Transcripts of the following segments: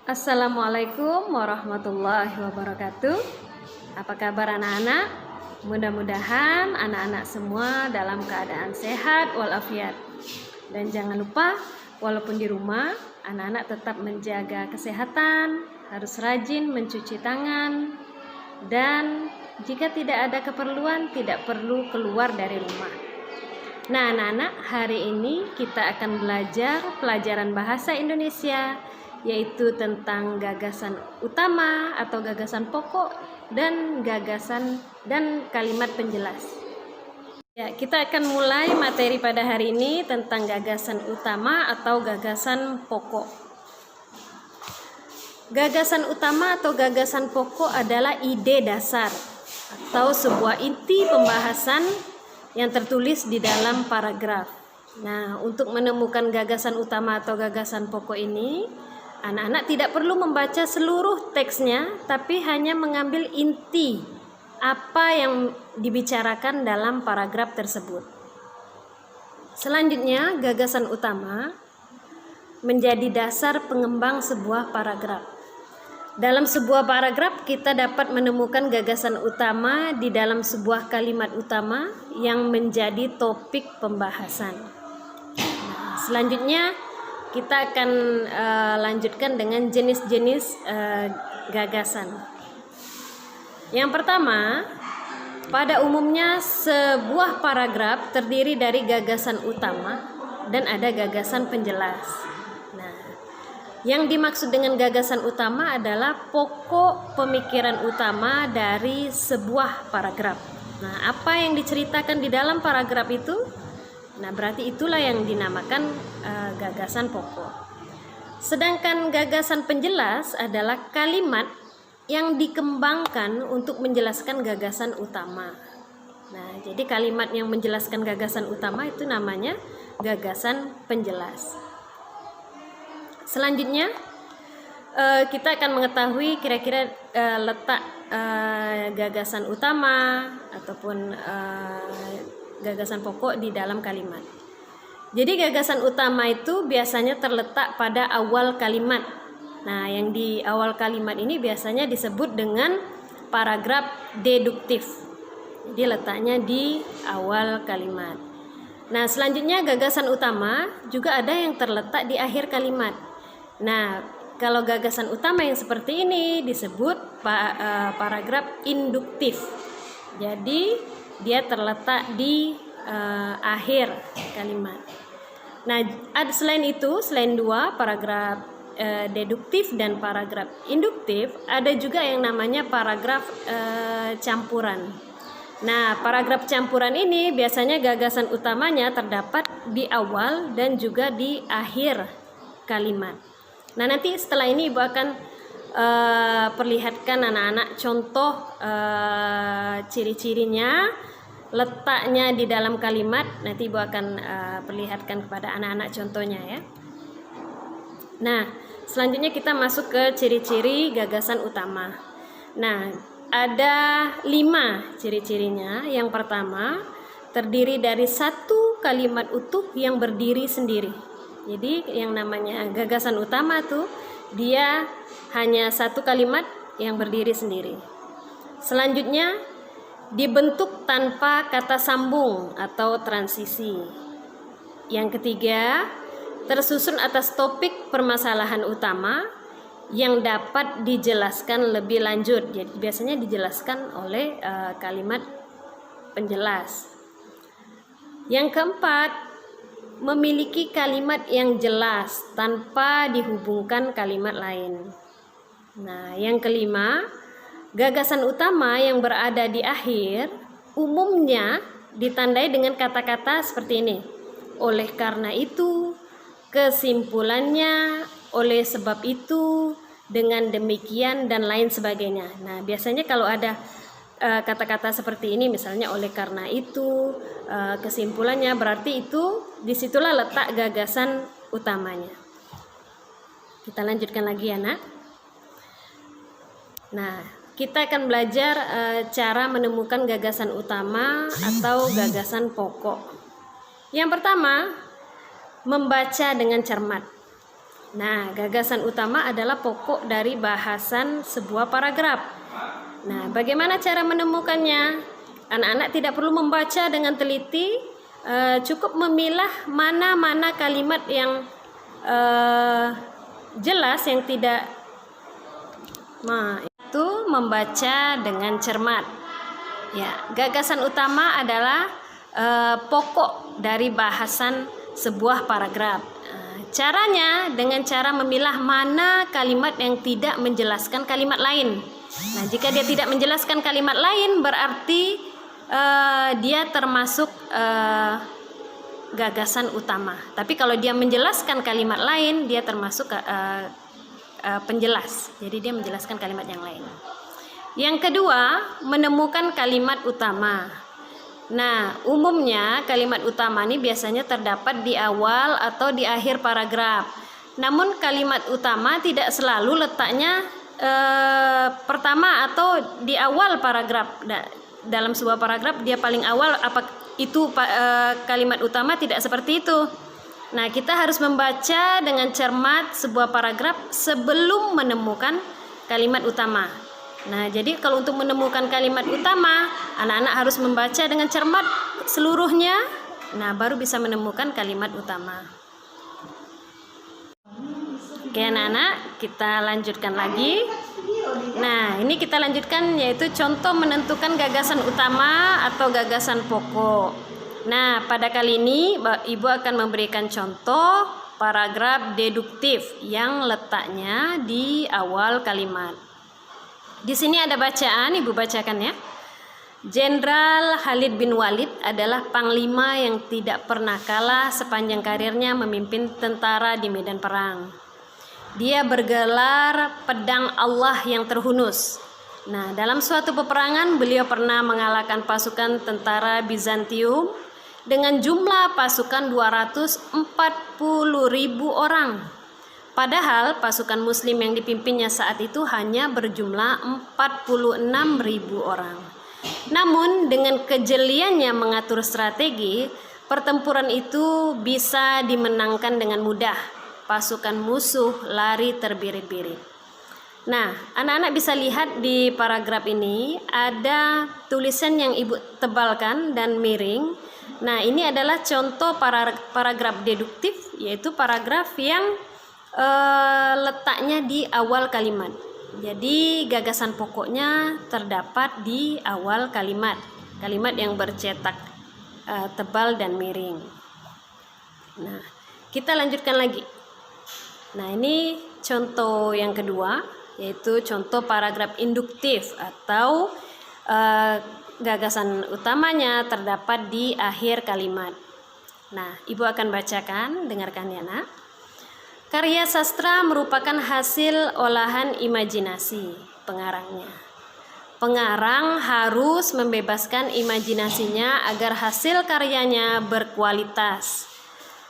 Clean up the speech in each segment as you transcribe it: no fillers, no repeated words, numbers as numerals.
Assalamualaikum warahmatullahi wabarakatuh. Apa kabar anak-anak? Mudah-mudahan anak-anak semua dalam keadaan sehat walafiat. Dan jangan lupa, walaupun di rumah, anak-anak tetap menjaga kesehatan, harus rajin mencuci tangan, dan jika tidak ada keperluan, tidak perlu keluar dari rumah. Nah, anak-anak, hari ini kita akan belajar pelajaran bahasa Indonesia, yaitu tentang gagasan utama atau gagasan pokok dan gagasan dan kalimat penjelas. Ya, kita akan mulai materi pada hari ini tentang gagasan utama atau gagasan pokok. Gagasan utama atau gagasan pokok adalah ide dasar atau sebuah inti pembahasan yang tertulis di dalam paragraf. Nah, untuk menemukan gagasan utama atau gagasan pokok ini, anak-anak tidak perlu membaca seluruh teksnya, tapi hanya mengambil inti apa yang dibicarakan dalam paragraf tersebut. Selanjutnya, gagasan utama menjadi dasar pengembang sebuah paragraf. Dalam sebuah paragraf, kita dapat menemukan gagasan utama di dalam sebuah kalimat utama yang menjadi topik pembahasan. Nah, selanjutnya, kita akan lanjutkan dengan jenis-jenis gagasan. Yang pertama, pada umumnya sebuah paragraf terdiri dari gagasan utama dan ada gagasan penjelas. Nah, yang dimaksud dengan gagasan utama adalah pokok pemikiran utama dari sebuah paragraf. Nah, apa yang diceritakan di dalam paragraf itu? Nah, berarti itulah yang dinamakan gagasan pokok. Sedangkan gagasan penjelas adalah kalimat yang dikembangkan untuk menjelaskan gagasan utama. Nah, jadi kalimat yang menjelaskan gagasan utama itu namanya gagasan penjelas. Selanjutnya, kita akan mengetahui kira-kira letak gagasan utama ataupun gagasan pokok di dalam kalimat. Jadi gagasan utama itu biasanya terletak pada awal kalimat. Nah, yang di awal kalimat ini biasanya disebut dengan paragraf deduktif. Jadi letaknya di awal kalimat. Nah, selanjutnya gagasan utama juga ada yang terletak di akhir kalimat. Nah, kalau gagasan utama yang seperti ini disebut paragraf induktif. Jadi dia terletak di akhir kalimat. Nah, selain dua paragraf deduktif dan paragraf induktif, ada juga yang namanya paragraf campuran. Nah, paragraf campuran ini biasanya gagasan utamanya terdapat di awal dan juga di akhir kalimat. Nah, nanti setelah ini Ibu akan perlihatkan anak-anak contoh ciri-cirinya, letaknya di dalam kalimat. Nanti Ibu akan perlihatkan kepada anak-anak contohnya ya. Nah, selanjutnya kita masuk ke ciri-ciri gagasan utama. Nah, ada 5 ciri-cirinya. Yang pertama, terdiri dari satu kalimat utuh yang berdiri sendiri. Jadi yang namanya gagasan utama tuh dia hanya satu kalimat yang berdiri sendiri. Selanjutnya, dibentuk tanpa kata sambung atau transisi. Yang ketiga, tersusun atas topik permasalahan utama yang dapat dijelaskan lebih lanjut. Jadi biasanya dijelaskan oleh kalimat penjelas. Yang keempat, memiliki kalimat yang jelas tanpa dihubungkan kalimat lain. Nah, yang kelima, gagasan utama yang berada di akhir umumnya ditandai dengan kata-kata seperti ini. Oleh karena itu, kesimpulannya, oleh sebab itu, dengan demikian dan lain sebagainya. Nah, biasanya kalau ada kata-kata seperti ini, misalnya oleh karena itu, kesimpulannya, berarti itu disitulah letak gagasan utamanya. Kita lanjutkan lagi ya nak. Nah, kita akan belajar cara menemukan gagasan utama atau gagasan pokok. Yang pertama, membaca dengan cermat. Nah, gagasan utama adalah pokok dari bahasan sebuah paragraf. Nah, bagaimana cara menemukannya? Anak-anak tidak perlu membaca dengan teliti, cukup memilah mana-mana kalimat yang jelas, yang tidak. Nah, itu membaca dengan cermat. Ya, gagasan utama adalah pokok dari bahasan sebuah paragraf. Caranya dengan cara memilah mana kalimat yang tidak menjelaskan kalimat lain. Nah, jika dia tidak menjelaskan kalimat lain, berarti dia termasuk gagasan utama. Tapi kalau dia menjelaskan kalimat lain, dia termasuk penjelas. Jadi dia menjelaskan kalimat yang lain. Yang kedua, menemukan kalimat utama. Nah, umumnya kalimat utama ini biasanya terdapat di awal atau di akhir paragraf. Namun kalimat utama tidak selalu letaknya pertama atau di awal paragraf. Dalam sebuah paragraf dia paling awal, apa itu kalimat utama? Tidak seperti itu. Nah, kita harus membaca dengan cermat sebuah paragraf sebelum menemukan kalimat utama. Nah, jadi kalau untuk menemukan kalimat utama, anak-anak harus membaca dengan cermat seluruhnya. Nah, baru bisa menemukan kalimat utama. Oke, anak-anak, kita lanjutkan lagi. Nah, ini kita lanjutkan, yaitu contoh menentukan gagasan utama atau gagasan pokok. Nah, pada kali ini Ibu akan memberikan contoh paragraf deduktif yang letaknya di awal kalimat. Di sini ada bacaan, Ibu bacakan ya. Jenderal Khalid bin Walid adalah panglima yang tidak pernah kalah sepanjang karirnya memimpin tentara di medan perang. Dia bergelar pedang Allah yang terhunus. Nah, dalam suatu peperangan beliau pernah mengalahkan pasukan tentara Bizantium dengan jumlah pasukan 240.000 orang. Padahal pasukan muslim yang dipimpinnya saat itu hanya berjumlah 46.000 orang. Namun dengan kejeliannya mengatur strategi, pertempuran itu bisa dimenangkan dengan mudah. Pasukan musuh lari terbirit-birit. Nah, anak-anak bisa lihat di paragraf ini ada tulisan yang Ibu tebalkan dan miring. Nah, ini adalah contoh paragraf deduktif, yaitu paragraf yang letaknya di awal kalimat. Jadi gagasan pokoknya terdapat di awal kalimat. Kalimat yang bercetak tebal dan miring. Nah, kita lanjutkan lagi. Nah, ini contoh yang kedua, yaitu contoh paragraf induktif atau gagasan utamanya terdapat di akhir kalimat. Nah, Ibu akan bacakan, dengarkan ya nak. Karya sastra merupakan hasil olahan imajinasi pengarangnya. Pengarang harus membebaskan imajinasinya agar hasil karyanya berkualitas.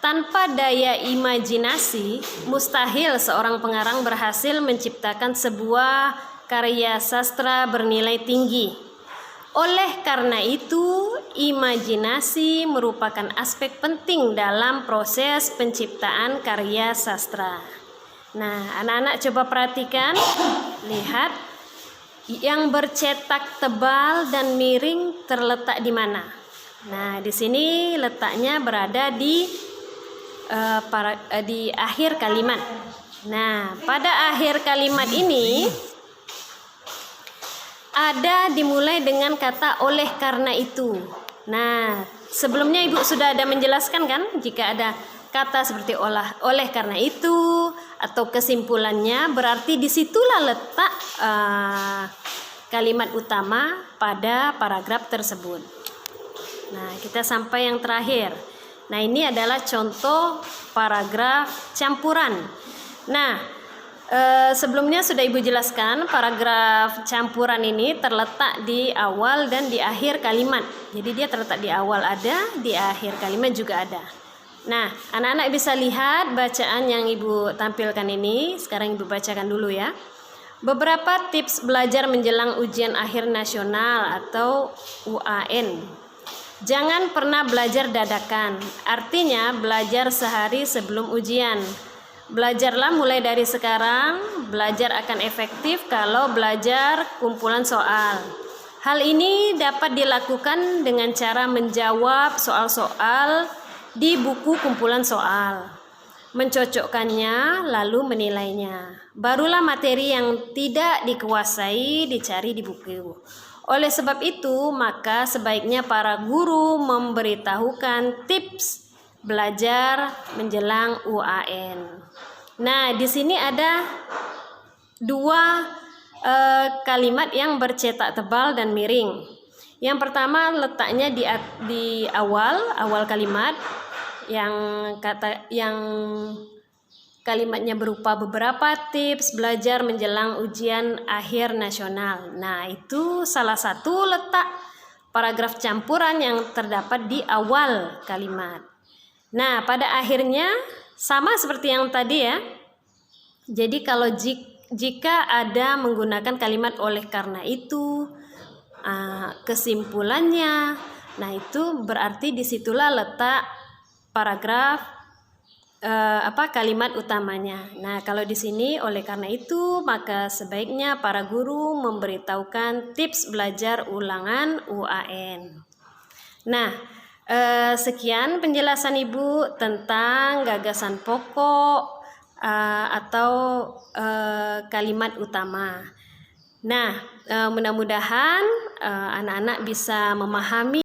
Tanpa daya imajinasi, mustahil seorang pengarang berhasil menciptakan sebuah karya sastra bernilai tinggi. Oleh karena itu, imajinasi merupakan aspek penting dalam proses penciptaan karya sastra. Nah, anak-anak coba perhatikan, lihat yang bercetak tebal dan miring terletak di mana. Nah, di sini letaknya berada di akhir kalimat. Nah, pada akhir kalimat ini ada dimulai dengan kata oleh karena itu. Nah, sebelumnya Ibu sudah ada menjelaskan kan, jika ada kata seperti oleh karena itu atau kesimpulannya, berarti disitulah letak kalimat utama pada paragraf tersebut. Nah, kita sampai yang terakhir. Nah, ini adalah contoh paragraf campuran. Nah, sebelumnya sudah Ibu jelaskan, paragraf campuran ini terletak di awal dan di akhir kalimat. Jadi dia terletak di awal ada, di akhir kalimat juga ada. Nah, anak-anak bisa lihat bacaan yang Ibu tampilkan ini. Sekarang Ibu bacakan dulu ya. Beberapa tips belajar menjelang ujian akhir nasional atau UAN. Jangan pernah belajar dadakan, artinya belajar sehari sebelum ujian. Belajarlah mulai dari sekarang. Belajar akan efektif kalau belajar kumpulan soal. Hal ini dapat dilakukan dengan cara menjawab soal-soal di buku kumpulan soal, mencocokkannya lalu menilainya. Barulah materi yang tidak dikuasai dicari di buku. Oleh sebab itu, maka sebaiknya para guru memberitahukan tips belajar menjelang UAN. Nah, di sini ada dua kalimat yang bercetak tebal dan miring. Yang pertama letaknya di awal kalimat yang kalimatnya berupa beberapa tips belajar menjelang ujian akhir nasional. Nah, itu salah satu letak paragraf campuran yang terdapat di awal kalimat. Nah, pada akhirnya sama seperti yang tadi ya. Jadi kalau jika ada menggunakan kalimat oleh karena itu, kesimpulannya, nah itu berarti disitulah letak paragraf kalimat utamanya. Nah, kalau di sini oleh karena itu, maka sebaiknya para guru memberitahukan tips belajar ulangan UAN. Nah, sekian penjelasan Ibu tentang gagasan pokok atau kalimat utama. Nah, mudah-mudahan anak-anak bisa memahami